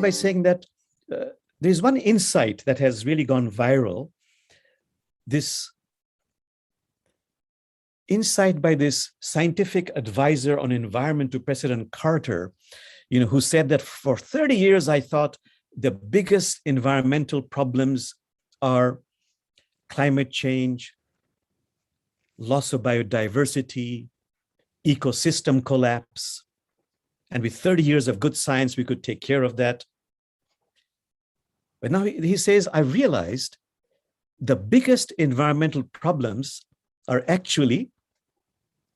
start by saying that there's one insight that has really gone viral. This insight by this scientific advisor on environment to President Carter, who said that for 30 years, I thought the biggest environmental problems are climate change, loss of biodiversity, ecosystem collapse. And with 30 years of good science, we could take care of that. But now he says, I realized the biggest environmental problems are actually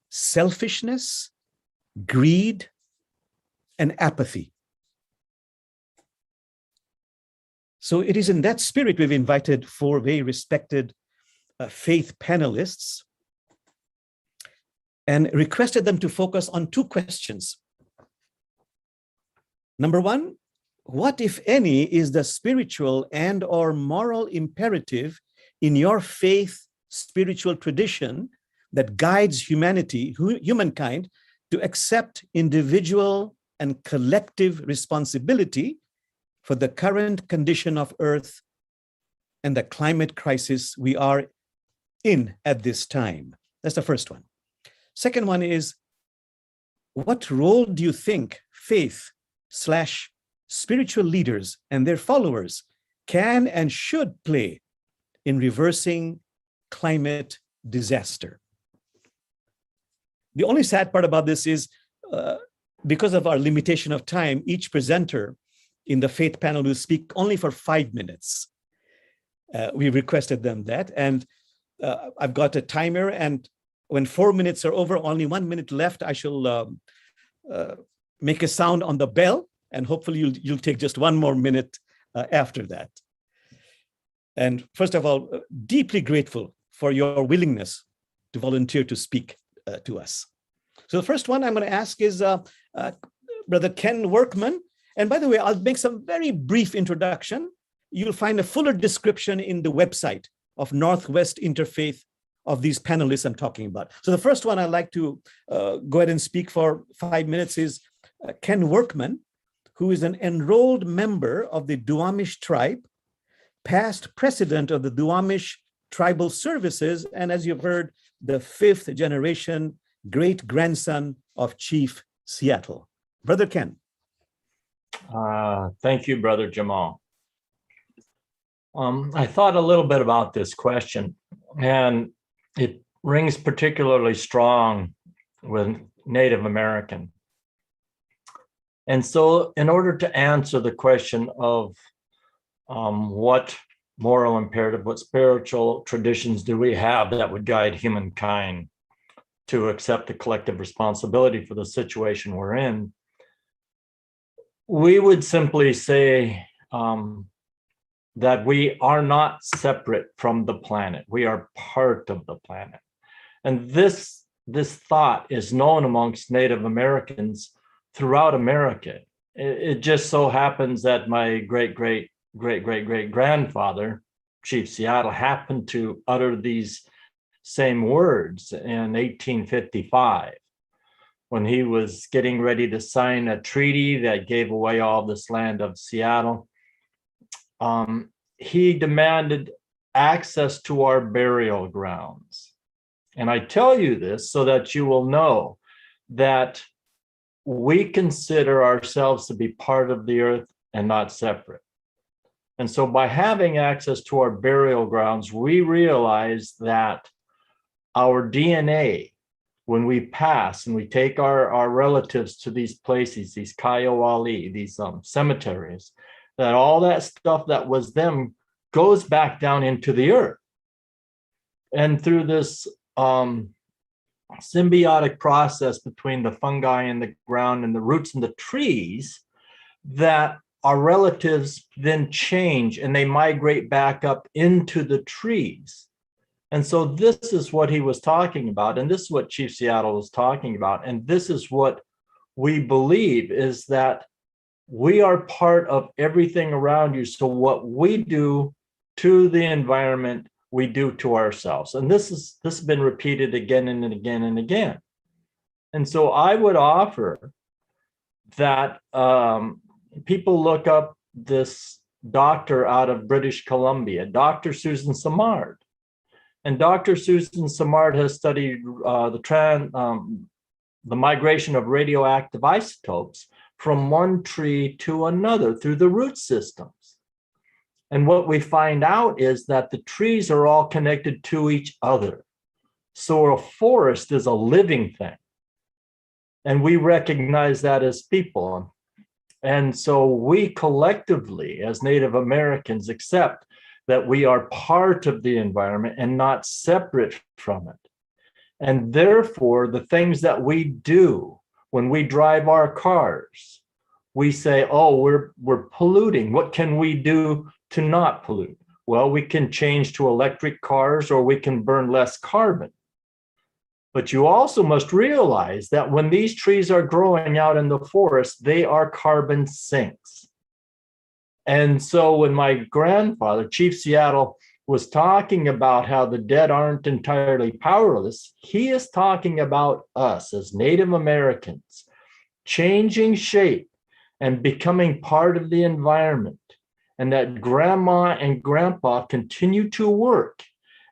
selfishness, greed, and apathy. So it is in that spirit we've invited 4 very respected faith panelists and requested them to focus on 2 questions. Number 1, what, if any, is the spiritual and or moral imperative in your faith spiritual tradition that guides humankind to accept individual and collective responsibility for the current condition of Earth and the climate crisis we are in at this time? That's the first one. Second one is, what role do you think faith/spiritual leaders and their followers can and should play in reversing climate disaster? The only sad part about this is because of our limitation of time, each presenter in the faith panel will speak only for 5 minutes. We requested them that, and I've got a timer, and when 4 minutes are over, only 1 minute left, I shall make a sound on the bell, and hopefully you'll take just 1 more minute after that. And first of all, deeply grateful for your willingness to volunteer to speak to us. So the first one I'm going to ask is Brother Ken Workman. And by the way, I'll make some very brief introduction. You'll find a fuller description in the website of Northwest Interfaith of these panelists I'm talking about. So the first one I'd like to go ahead and speak for 5 minutes is Ken Workman, who is an enrolled member of the Duwamish tribe, past president of the Duwamish Tribal Services, and as you've heard, the 5th generation great-grandson of Chief Seattle. Brother Ken. Thank you, Brother Jamal. I thought a little bit about this question, and it rings particularly strong with Native American. And so in order to answer the question of what moral imperative, what spiritual traditions do we have that would guide humankind to accept the collective responsibility for the situation we're in, we would simply say that we are not separate from the planet. We are part of the planet. And this thought is known amongst Native Americans throughout America. It just so happens that my great-great-great-great-great-grandfather, Chief Seattle, happened to utter these same words in 1855 when he was getting ready to sign a treaty that gave away all this land of Seattle. He demanded access to our burial grounds. And I tell you this so that you will know that we consider ourselves to be part of the earth and not separate. And so by having access to our burial grounds, we realize that our DNA, when we pass and we take our relatives to these places, these Kaiowali, these cemeteries, that all that stuff that was them goes back down into the earth. And through this symbiotic process between the fungi and the ground and the roots and the trees, that our relatives then change and they migrate back up into the trees. And so this is what he was talking about, and this is what Chief Seattle was talking about, and this is what we believe, is that we are part of everything around you. So what we do to the environment, we do to ourselves. And this has been repeated again and again and again. And so I would offer that people look up this doctor out of British Columbia, Dr. Susan Simard. And Dr. Susan Simard has studied the migration of radioactive isotopes from one tree to another through the root systems. And what we find out is that the trees are all connected to each other. So a forest is a living thing. And we recognize that as people. And so we collectively, as Native Americans, accept that we are part of the environment and not separate from it. And therefore, the things that we do when we drive our cars, we say, oh, we're polluting. What can we do to not pollute? Well, we can change to electric cars, or we can burn less carbon. But you also must realize that when these trees are growing out in the forest, they are carbon sinks. And so when my grandfather, Chief Seattle, was talking about how the dead aren't entirely powerless, he is talking about us as Native Americans changing shape and becoming part of the environment, and that grandma and grandpa continue to work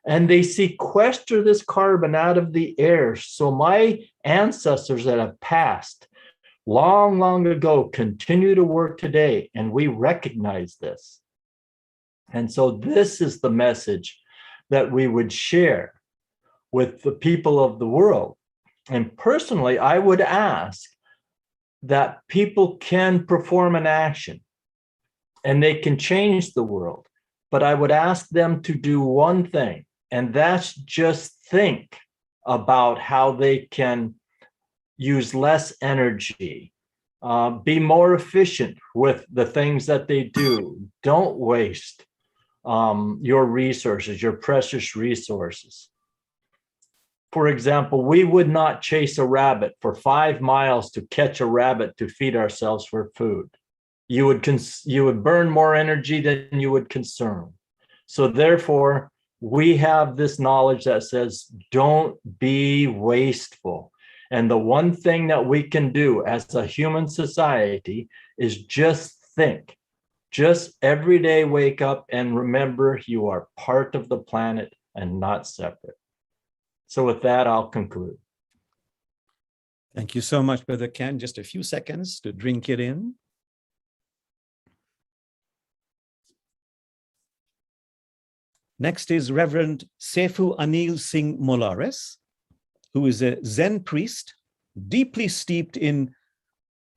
and they sequester this carbon out of the air. So my ancestors that have passed long, long ago continue to work today, and we recognize this. And so this is the message that we would share with the people of the world. And personally, I would ask that people can perform an action and they can change the world. But I would ask them to do one thing, and that's just think about how they can use less energy, be more efficient with the things that they do. Don't waste your resources, your precious resources. For example, we would not chase a rabbit for 5 miles to catch a rabbit to feed ourselves for food. You would burn more energy than you would consume. So therefore, we have this knowledge that says, don't be wasteful. And the one thing that we can do as a human society is just think. Just every day wake up and remember you are part of the planet and not separate. So with that, I'll conclude. Thank you so much, Brother Ken. Just a few seconds to drink it in. Next is Reverend SeiFu Anil Singh-Molares, who is a Zen priest, deeply steeped in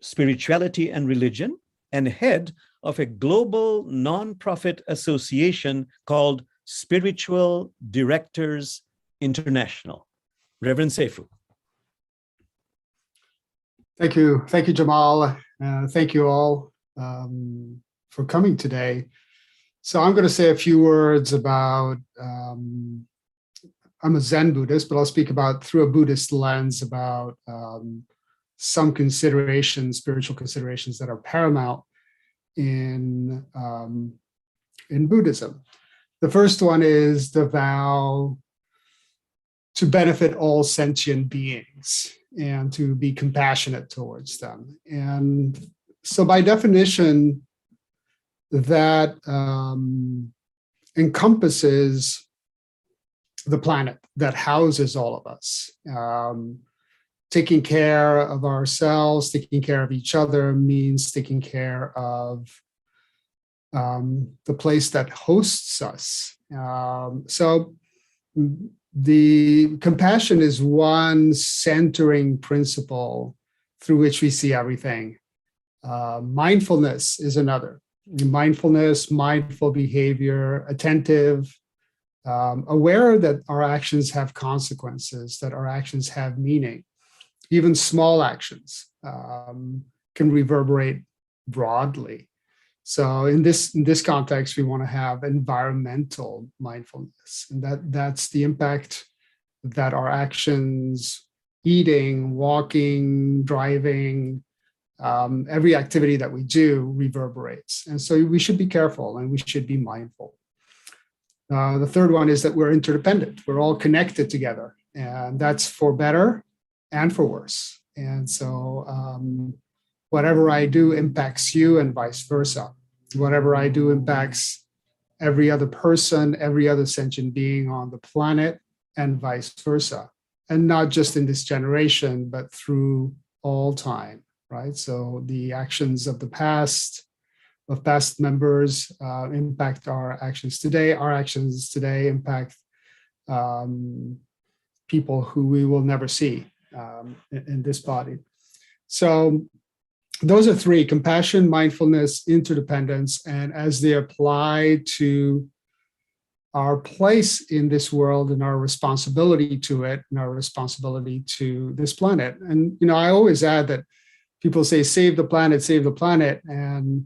spirituality and religion, and head of a global nonprofit association called Spiritual Directors International. Reverend SeiFu. Thank you, Jamal. Thank you all for coming today. So I'm going to say a few words about, I'm a Zen Buddhist, but I'll speak about through a Buddhist lens about some considerations, spiritual considerations that are paramount in Buddhism. The first one is the vow to benefit all sentient beings and to be compassionate towards them. And so by definition, that encompasses the planet that houses all of us. Taking care of ourselves, taking care of each other means taking care of the place that hosts us. So the compassion is one centering principle through which we see everything. Mindfulness is another. Mindfulness, mindful behavior, attentive, aware that our actions have consequences, that our actions have meaning. Even small actions can reverberate broadly. So in this context, we want to have environmental mindfulness, and that's the impact that our actions, eating, walking, driving, every activity that we do reverberates. And so we should be careful and we should be mindful. The third one is that we're interdependent. We're all connected together, and that's for better and for worse. And so whatever I do impacts you and vice versa. Whatever I do impacts every other person, every other sentient being on the planet, and vice versa. And not just in this generation, but through all time, right? So the actions of the past, of past members, impact our actions today. Our actions today impact people who we will never see in this body. So those are three: compassion, mindfulness, interdependence. And as they apply to our place in this world and our responsibility to it and our responsibility to this planet. And, I always add that people say, save the planet, save the planet. And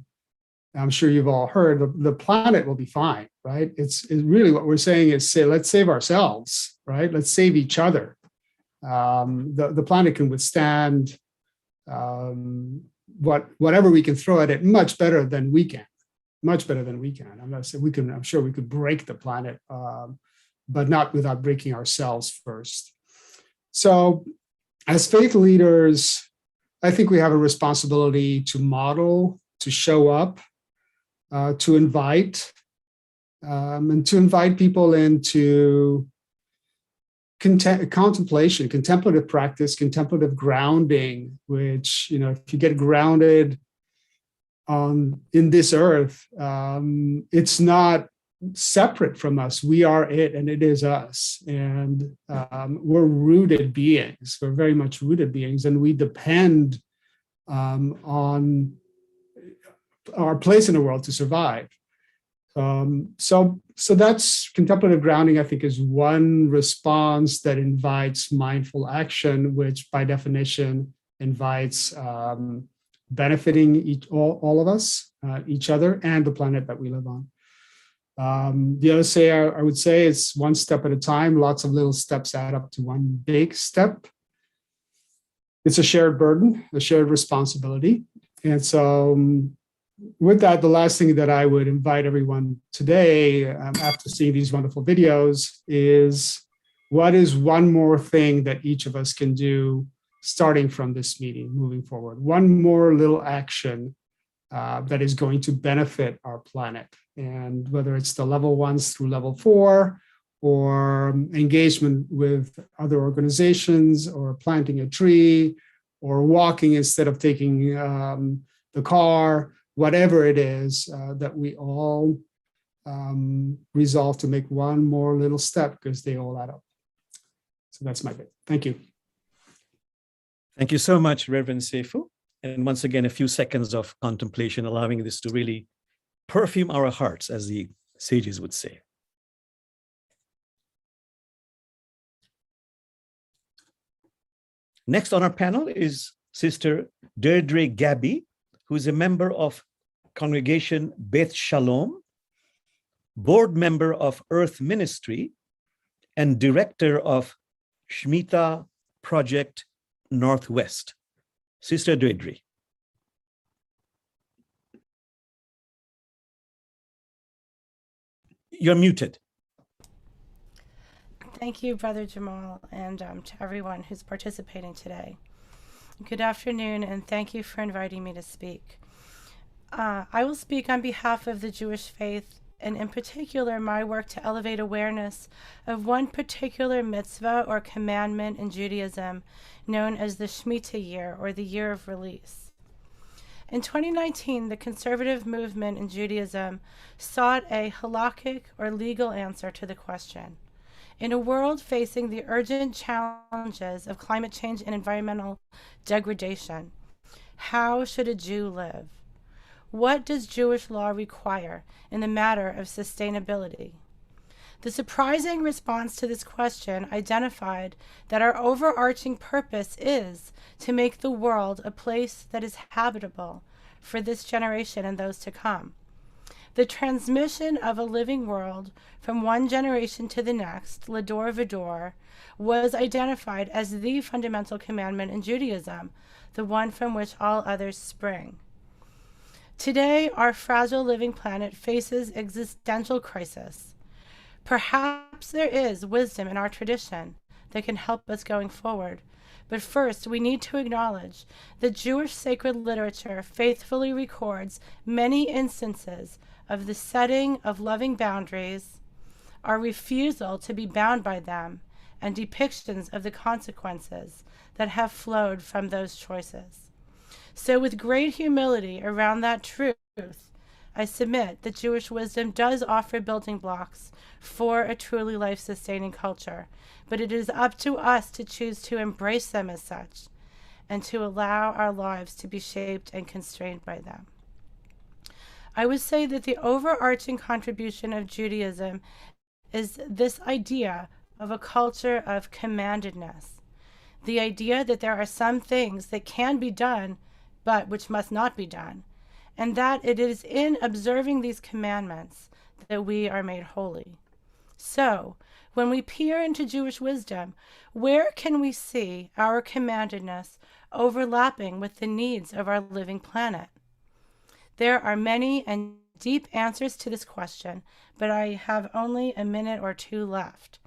I'm sure you've all heard the planet will be fine, right? It's really what we're saying is, say, let's save ourselves, right? Let's save each other. The planet can withstand whatever we can throw at it much better than we can. Much better than we can. I'm not saying we can. I'm sure we could break the planet, but not without breaking ourselves first. So, as faith leaders, I think we have a responsibility to model, to show up, to invite, and to invite people into contemplation, contemplative practice, contemplative grounding. Which, if you get grounded in this earth, it's not separate from us. We are it, and it is us. And we're rooted beings. We're very much rooted beings, and we depend on our place in the world to survive. So that's contemplative grounding. I think is one response that invites mindful action, which by definition invites benefiting all of us, each other, and the planet that we live on. The other I would say it's one step at a time. Lots of little steps add up to one big step. It's a shared burden, a shared responsibility. And so with that, the last thing that I would invite everyone today, after seeing these wonderful videos, is what is one more thing that each of us can do starting from this meeting, moving forward, one more little action that is going to benefit our planet. And whether it's the level 1s through level 4, or engagement with other organizations, or planting a tree, or walking instead of taking the car, whatever it is, that we all resolve to make one more little step, because they all add up. So that's my bit. Thank you. Thank you so much, Reverend SeiFu. And once again, a few seconds of contemplation, allowing this to really perfume our hearts, as the sages would say. Next on our panel is Sister Deirdre Gabbay, who is a member of Congregation Beth Shalom, board member of Earth Ministry, and director of Shmita Project Northwest. Sister Deirdre. You're muted. Thank you, Brother Jamal, and to everyone who's participating today. Good afternoon, and thank you for inviting me to speak. I will speak on behalf of the Jewish faith, and in particular, my work to elevate awareness of one particular mitzvah or commandment in Judaism known as the Shmita year, or the year of release. In 2019, the conservative movement in Judaism sought a halakhic or legal answer to the question: in a world facing the urgent challenges of climate change and environmental degradation, how should a Jew live? What does Jewish law require in the matter of sustainability? The surprising response to this question identified that our overarching purpose is to make the world a place that is habitable for this generation and those to come. The transmission of a living world from one generation to the next, Lador Vador, was identified as the fundamental commandment in Judaism, the one from which all others spring. Today, our fragile living planet faces existential crisis. Perhaps there is wisdom in our tradition that can help us going forward. But first, we need to acknowledge that Jewish sacred literature faithfully records many instances of the setting of loving boundaries, our refusal to be bound by them, and depictions of the consequences that have flowed from those choices. So with great humility around that truth, I submit that Jewish wisdom does offer building blocks for a truly life-sustaining culture, but it is up to us to choose to embrace them as such and to allow our lives to be shaped and constrained by them. I would say that the overarching contribution of Judaism is this idea of a culture of commandedness, the idea that there are some things that can be done, but which must not be done, and that it is in observing these commandments that we are made holy. So, when we peer into Jewish wisdom, where can we see our commandedness overlapping with the needs of our living planet? There are many and deep answers to this question, but I have only a minute or two left.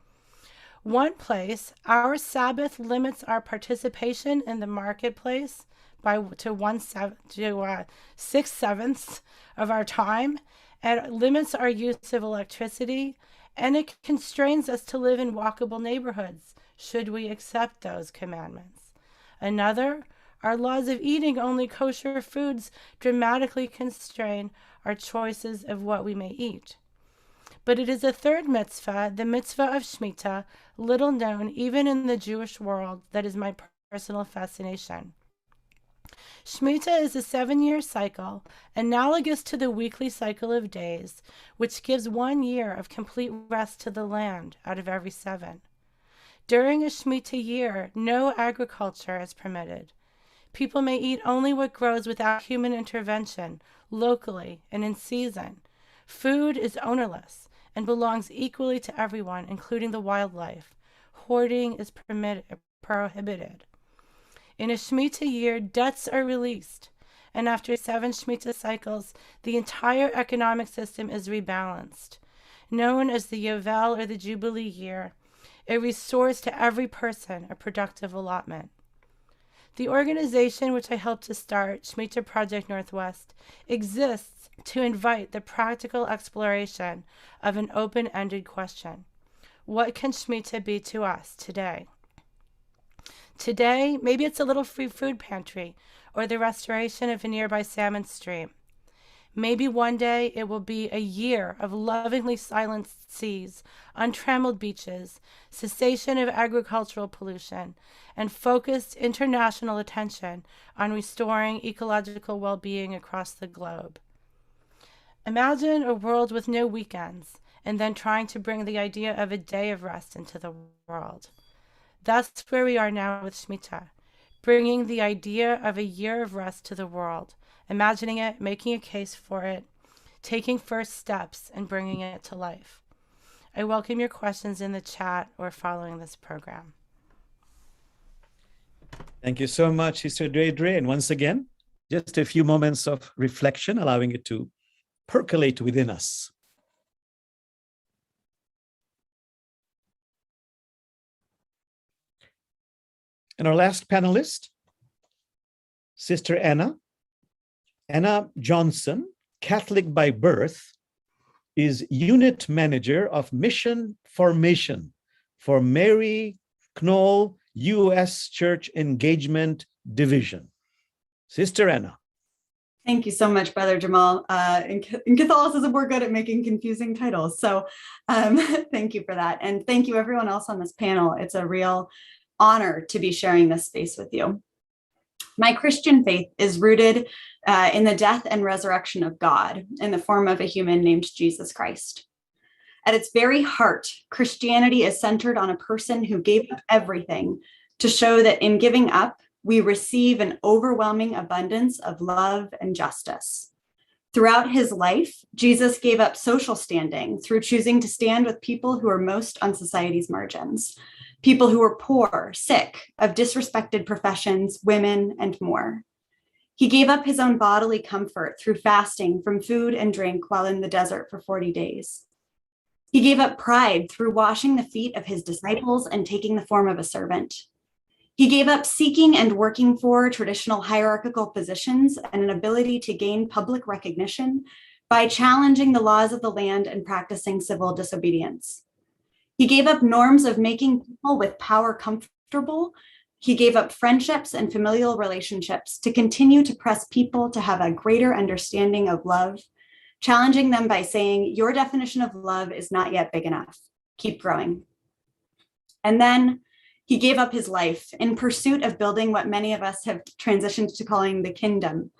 One place, our Sabbath limits our participation in the marketplace to 6/7 of our time, and it limits our use of electricity, and it constrains us to live in walkable neighborhoods, should we accept those commandments. Another, our laws of eating only kosher foods dramatically constrain our choices of what we may eat. But it is a third mitzvah, the mitzvah of Shmita, little known even in the Jewish world, that is my personal fascination. Shmita is a 7-year cycle, analogous to the weekly cycle of days, which gives 1 year of complete rest to the land out of every 7. During a Shmita year, no agriculture is permitted. People may eat only what grows without human intervention, locally and in season. Food is ownerless and belongs equally to everyone, including the wildlife. Hoarding is prohibited. In a Shmita year, debts are released, and after 7 Shmita cycles, the entire economic system is rebalanced. Known as the Yovel or the Jubilee year, it restores to every person a productive allotment. The organization which I helped to start, Shmita Project Northwest, exists to invite the practical exploration of an open-ended question. What can Shmita be to us today? Today, maybe it's a little free food pantry or the restoration of a nearby salmon stream. Maybe one day it will be a year of lovingly silenced seas, untrammeled beaches, cessation of agricultural pollution, and focused international attention on restoring ecological well-being across the globe. Imagine a world with no weekends, and then trying to bring the idea of a day of rest into the world. That's where we are now with Shmita, bringing the idea of a year of rest to the world, imagining it, making a case for it, taking first steps, and bringing it to life. I welcome your questions in the chat or following this program. Thank you so much, Sister Deirdre. And once again, just a few moments of reflection, allowing it to percolate within us. And our last panelist, Sister Anna Johnson, Catholic by birth, is Unit Manager of Mission Formation for Maryknoll U.S. Church Engagement Division. Sister Anna. Thank you so much, Brother Jamal. In Catholicism, we're good at making confusing titles. So thank you for that. And thank you everyone else on this panel. It's a real honor to be sharing this space with you. My Christian faith is rooted in the death and resurrection of God in the form of a human named Jesus Christ. At its very heart, Christianity is centered on a person who gave up everything to show that in giving up, we receive an overwhelming abundance of love and justice. Throughout his life, Jesus gave up social standing through choosing to stand with people who are most on society's margins, people who were poor, sick, of disrespected professions, women, and more. He gave up his own bodily comfort through fasting from food and drink while in the desert for 40 days. He gave up pride through washing the feet of his disciples and taking the form of a servant. He gave up seeking and working for traditional hierarchical positions and an ability to gain public recognition by challenging the laws of the land and practicing civil disobedience. He gave up norms of making people with power comfortable. He gave up friendships and familial relationships to continue to press people to have a greater understanding of love, challenging them by saying, your definition of love is not yet big enough. Keep growing. And then he gave up his life in pursuit of building what many of us have transitioned to calling the kingdom,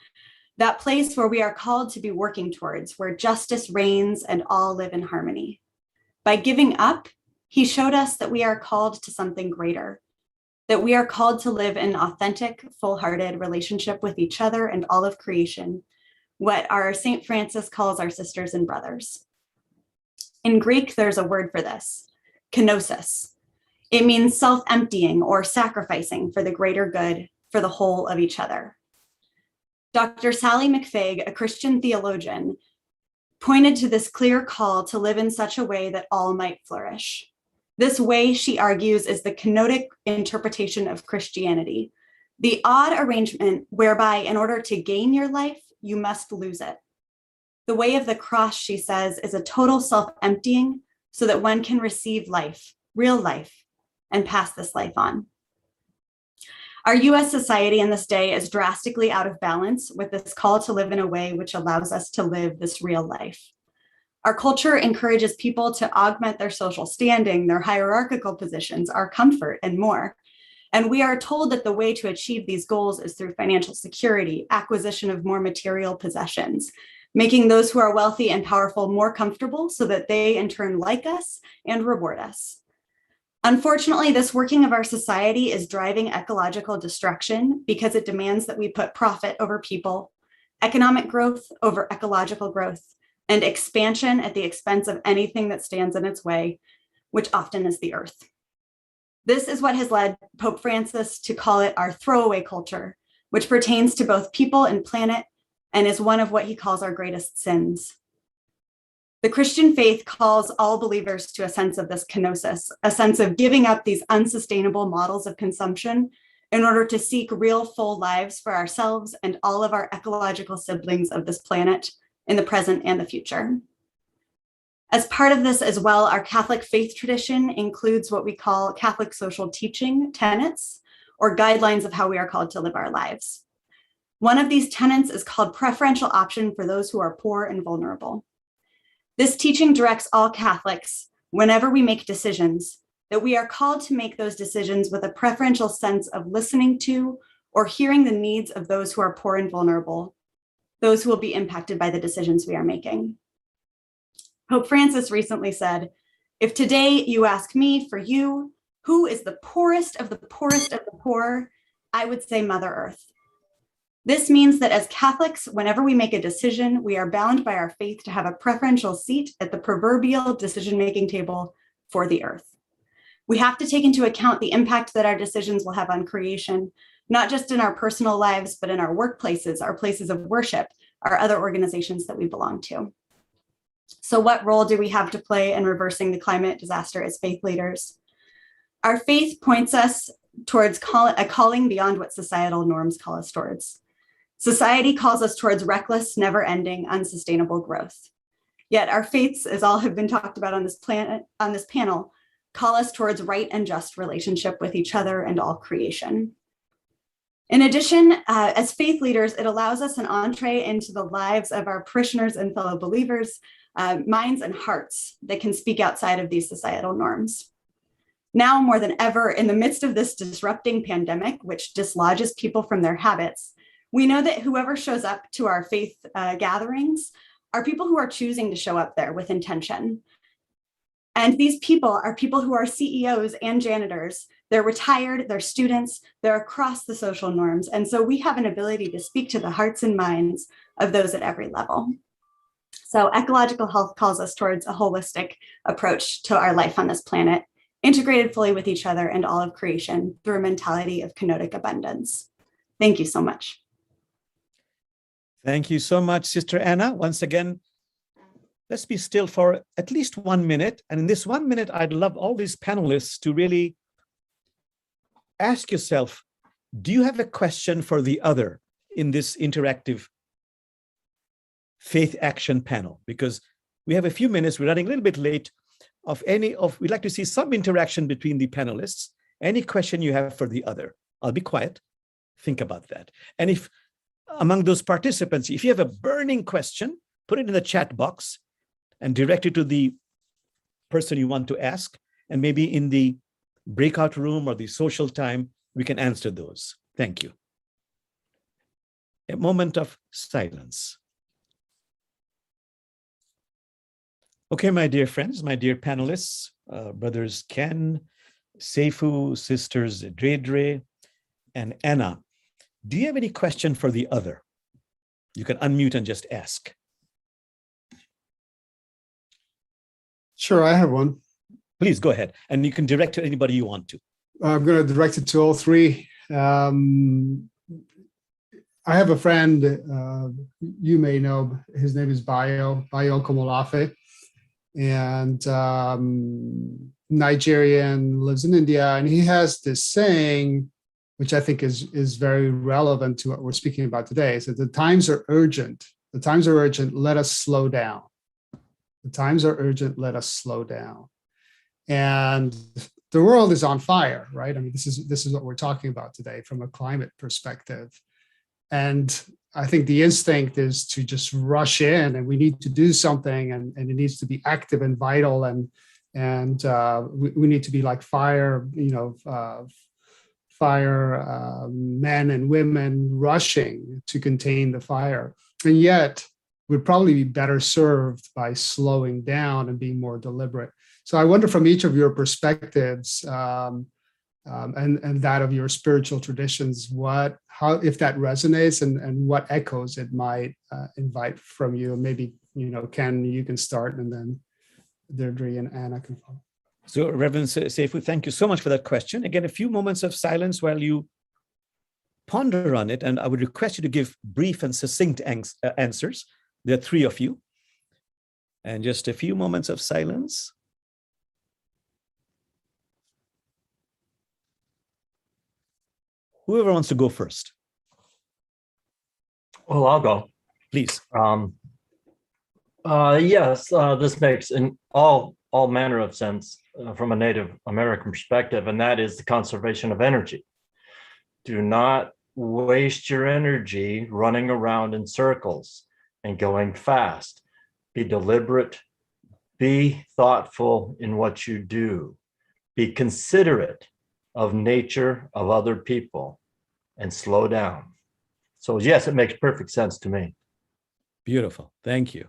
that place where we are called to be working towards, where justice reigns and all live in harmony. By giving up, he showed us that we are called to something greater, that we are called to live in authentic, full-hearted relationship with each other and all of creation, what our St. Francis calls our sisters and brothers. In Greek, there's a word for this, kenosis. It means self-emptying or sacrificing for the greater good, for the whole of each other. Dr. Sally McFaig, a Christian theologian, pointed to this clear call to live in such a way that all might flourish. This way, she argues, is the kenotic interpretation of Christianity, the odd arrangement whereby in order to gain your life, you must lose it. The way of the cross, she says, is a total self-emptying so that one can receive life, real life, and pass this life on. Our US society in this day is drastically out of balance with this call to live in a way which allows us to live this real life. Our culture encourages people to augment their social standing, their hierarchical positions, our comfort, and more. And we are told that the way to achieve these goals is through financial security, acquisition of more material possessions, making those who are wealthy and powerful more comfortable so that they in turn like us and reward us. Unfortunately, this working of our society is driving ecological destruction because it demands that we put profit over people, economic growth over ecological growth, and expansion at the expense of anything that stands in its way, which often is the earth. This is what has led Pope Francis to call it our throwaway culture, which pertains to both people and planet and is one of what he calls our greatest sins. The Christian faith calls all believers to a sense of this kenosis, a sense of giving up these unsustainable models of consumption in order to seek real full lives for ourselves and all of our ecological siblings of this planet in the present and the future. As part of this as well, our Catholic faith tradition includes what we call Catholic social teaching tenets or guidelines of how we are called to live our lives. One of these tenets is called preferential option for those who are poor and vulnerable. This teaching directs all Catholics, whenever we make decisions, that we are called to make those decisions with a preferential sense of listening to or hearing the needs of those who are poor and vulnerable, those who will be impacted by the decisions we are making. Pope Francis recently said, if today you ask me for you, who is the poorest of the poorest of the poor, I would say Mother Earth. This means that as Catholics, whenever we make a decision, we are bound by our faith to have a preferential seat at the proverbial decision-making table for the earth. We have to take into account the impact that our decisions will have on creation, not just in our personal lives, but in our workplaces, our places of worship, our other organizations that we belong to. So what role do we have to play in reversing the climate disaster as faith leaders? Our faith points us towards a calling beyond what societal norms call us towards. Society calls us towards reckless, never-ending, unsustainable growth. Yet our faiths, as all have been talked about on this panel, call us towards right and just relationship with each other and all creation. In addition, as faith leaders, it allows us an entree into the lives of our parishioners and fellow believers, minds and hearts that can speak outside of these societal norms. Now more than ever, in the midst of this disrupting pandemic, which dislodges people from their habits, we know that whoever shows up to our faith gatherings are people who are choosing to show up there with intention. And these people are people who are CEOs and janitors. They're retired, they're students, they're across the social norms. And so we have an ability to speak to the hearts and minds of those at every level. So ecological health calls us towards a holistic approach to our life on this planet, integrated fully with each other and all of creation through a mentality of kenotic abundance. Thank you so much. Thank you so much, Sister Anna. Once again, let's be still for at least 1 minute. And in this 1 minute, I'd love all these panelists to really ask yourself, do you have a question for the other in this interactive faith action panel? Because we have a few minutes, we're running a little bit late. We'd like to see some interaction between the panelists. Any question you have for the other. I'll be quiet. Think about that. And if among those participants, if you have a burning question, put it in the chat box and direct it to the person you want to ask. And maybe in the breakout room or the social time, we can answer those. Thank you. A moment of silence. Okay, my dear friends, my dear panelists, brothers Ken, SeiFu, sisters Deirdre, and Anna, do you have any question for the other? You can unmute and just ask. Sure, I have one. Please go ahead. And you can direct to anybody you want to. I'm going to direct it to all three. I have a friend, you may know, his name is Bayo Komolafe, and Nigerian, lives in India, and he has this saying, which I think is very relevant to what we're speaking about today. So the times are urgent. The times are urgent. Let us slow down. The times are urgent. Let us slow down. And the world is on fire, right? I mean, this is what we're talking about today from a climate perspective. And I think the instinct is to just rush in, and we need to do something, and it needs to be active and vital, and we need to be like fire, men and women rushing to contain the fire. And yet we'd probably be better served by slowing down and being more deliberate. So I wonder, from each of your perspectives, and that of your spiritual traditions, how, if that resonates, and what echoes it might invite from you. Maybe, Ken, you can start, and then Deirdre and Anna can follow. So, Reverend SeiFu, thank you so much for that question. Again, a few moments of silence while you ponder on it, and I would request you to give brief and succinct answers. There are three of you. And just a few moments of silence. Whoever wants to go first. Well, I'll go. Please. Yes, this makes in all manner of sense from a Native American perspective, and that is the conservation of energy. Do not waste your energy running around in circles and going fast. Be deliberate, be thoughtful in what you do, be considerate of nature, of other people, and slow down. So yes, it makes perfect sense to me. Beautiful, thank you.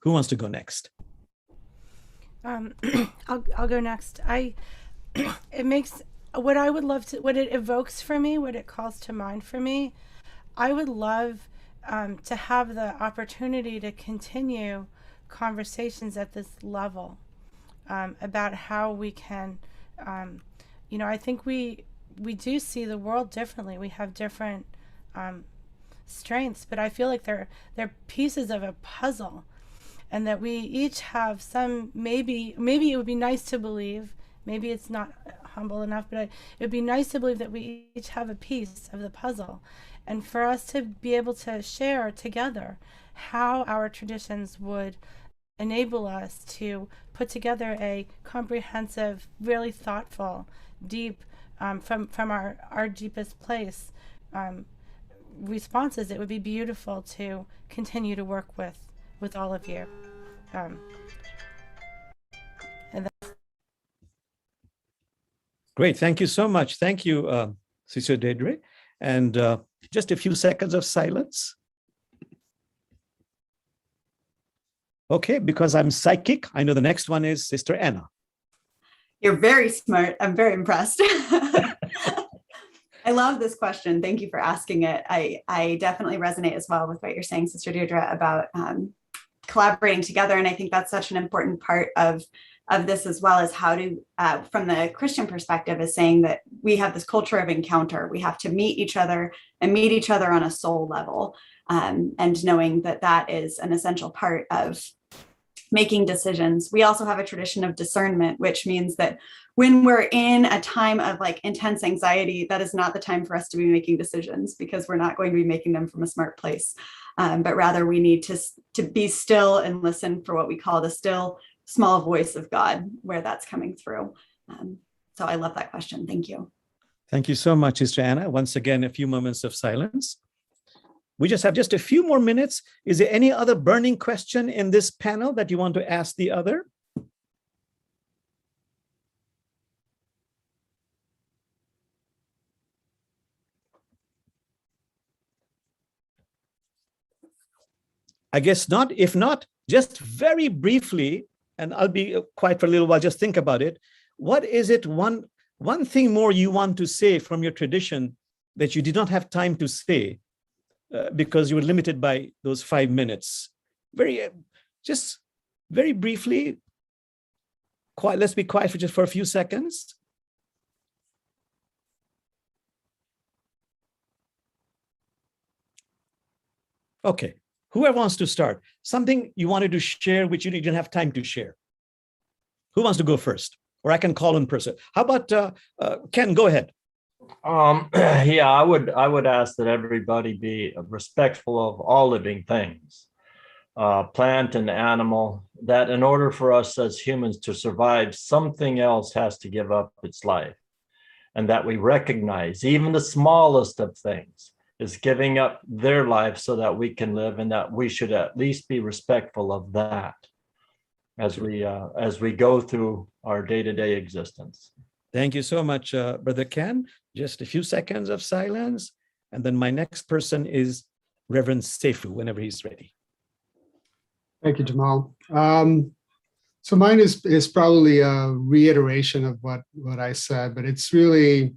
Who wants to go next? I'll go next. It makes what I would love to, what it evokes for me, what it calls to mind for me. I would love to have the opportunity to continue conversations at this level about how we can, I think we do see the world differently. We have different strengths, but I feel like they're pieces of a puzzle, and that we each have some, maybe it would be nice to believe, maybe it's not humble enough, but it would be nice to believe that we each have a piece of the puzzle, and for us to be able to share together how our traditions would enable us to put together a comprehensive, really thoughtful, deep, from our deepest place responses. It would be beautiful to continue to work with all of you. Great, thank you so much. Thank you, Sister Deirdre. And just a few seconds of silence. Okay, because I'm psychic, I know the next one is Sister Anna. You're very smart. I'm very impressed. I love this question. Thank you for asking it. I definitely resonate as well with what you're saying, Sister Deirdre, about collaborating together. And I think that's such an important part of this, as well as how to, from the Christian perspective, is saying that we have this culture of encounter. We have to meet each other and meet each other on a soul level, and knowing that that is an essential part of making decisions. We also have a tradition of discernment, which means that when we're in a time of like intense anxiety, that is not the time for us to be making decisions, because we're not going to be making them from a smart place. But rather we need to be still and listen for what we call the still small voice of God, where that's coming through. So I love that question. Thank you. Thank you so much, Sister Anna. Once again, a few moments of silence. We just have just a few more minutes. Is there any other burning question in this panel that you want to ask the other? I guess not. If not, just very briefly, and I'll be quiet for a little while, just think about it. What is it, one thing more you want to say from your tradition that you did not have time to say because you were limited by those 5 minutes? Just very briefly, quiet. Let's be quiet for a few seconds. Okay. Whoever wants to start, something you wanted to share which you didn't have time to share. Who wants to go first? Or I can call in person. How about Ken? Go ahead. Yeah, I would ask that everybody be respectful of all living things, plant and animal, that in order for us as humans to survive, something else has to give up its life. And that we recognize even the smallest of things is giving up their life so that we can live, and that we should at least be respectful of that as we go through our day-to-day existence. Thank you so much, Brother Ken. Just a few seconds of silence. And then my next person is Reverend SeiFu, whenever he's ready. Thank you, Jamal. So mine is probably a reiteration of what I said, but it's really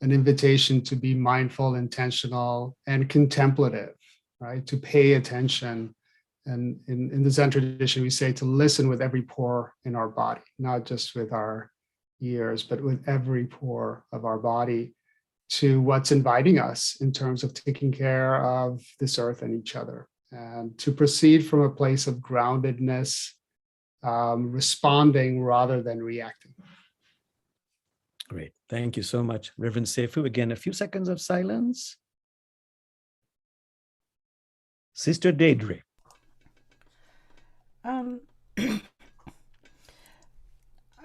an invitation to be mindful, intentional, and contemplative, right? To pay attention. And in the Zen tradition, we say to listen with every pore in our body, not just with our ears, but with every pore of our body, to what's inviting us in terms of taking care of this earth and each other, and to proceed from a place of groundedness, responding rather than reacting. Great. Thank you so much, Reverend SeiFu. Again, a few seconds of silence. Sister Deirdre.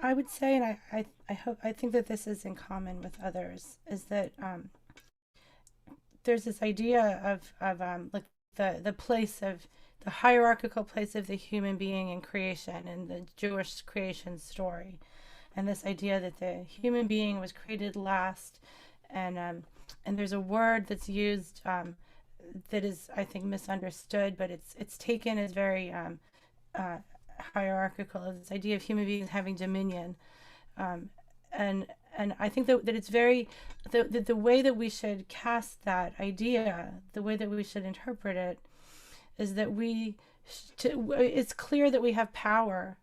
I would say, and I think that this is in common with others, is that there's this idea of like the place of the hierarchical place of the human being in creation, and the Jewish creation story, and this idea that the human being was created last, and there's a word that's used that is, I think, misunderstood, but it's taken as very hierarchical, this idea of human beings having dominion, and I think that it's very the way that we should cast that idea, the way that we should interpret it, is that it's clear that we have power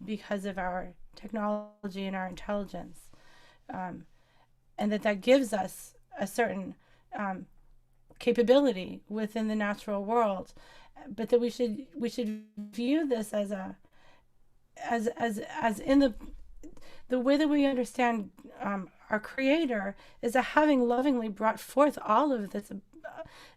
because of our technology and our intelligence, and that gives us a certain capability within the natural world, but that we should view this as in the way that we understand our Creator is a having lovingly brought forth all of this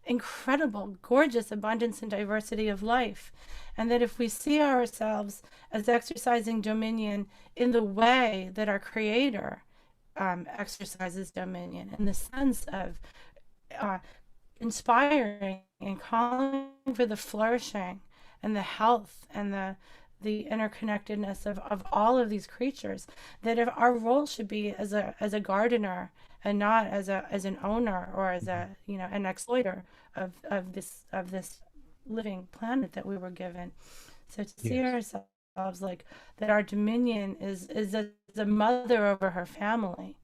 incredible, gorgeous abundance and diversity of life, and that if we see ourselves as exercising dominion in the way that our Creator exercises dominion, in the sense of inspiring and calling for the flourishing and the health and the interconnectedness of all of these creatures, that if our role should be as a gardener and not as an owner or as an exploiter of this living planet that we were given. So to see ourselves like that, our dominion is as a mother over her family,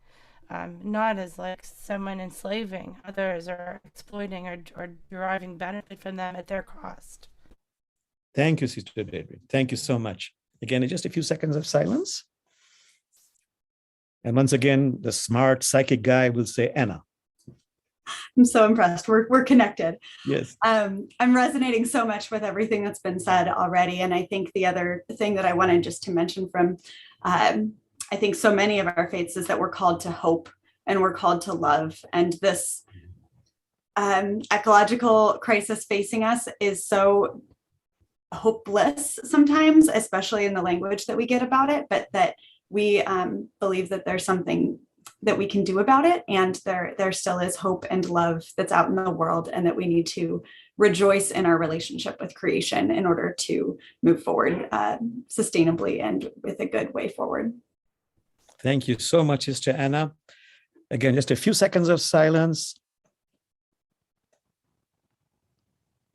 not as like someone enslaving others or exploiting or deriving benefit from them at their cost. Thank you, Sister Deirdre. Thank you so much. Again, just a few seconds of silence. And once again, the smart psychic guy will say, Anna. I'm so impressed. We're connected. Yes. I'm resonating so much with everything that's been said already. And I think the other thing that I wanted just to mention from, I think so many of our faiths is that we're called to hope and we're called to love. And this ecological crisis facing us is so hopeless sometimes, especially in the language that we get about it, but that we believe that there's something that we can do about it, and there still is hope and love that's out in the world, and that we need to rejoice in our relationship with creation in order to move forward sustainably and with a good way forward. Thank you so much, Sister Anna. Again, just a few seconds of silence.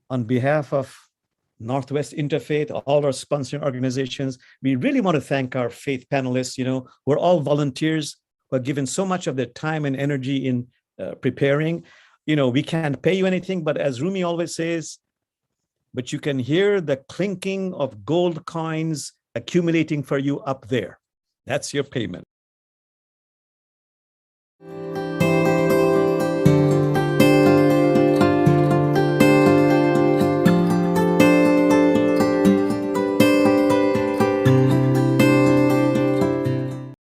On behalf of Northwest Interfaith, all our sponsoring organizations, we really want to thank our faith panelists. We're all volunteers who are given so much of their time and energy in preparing. We can't pay you anything, but as Rumi always says, but you can hear the clinking of gold coins accumulating for you up there. That's your payment.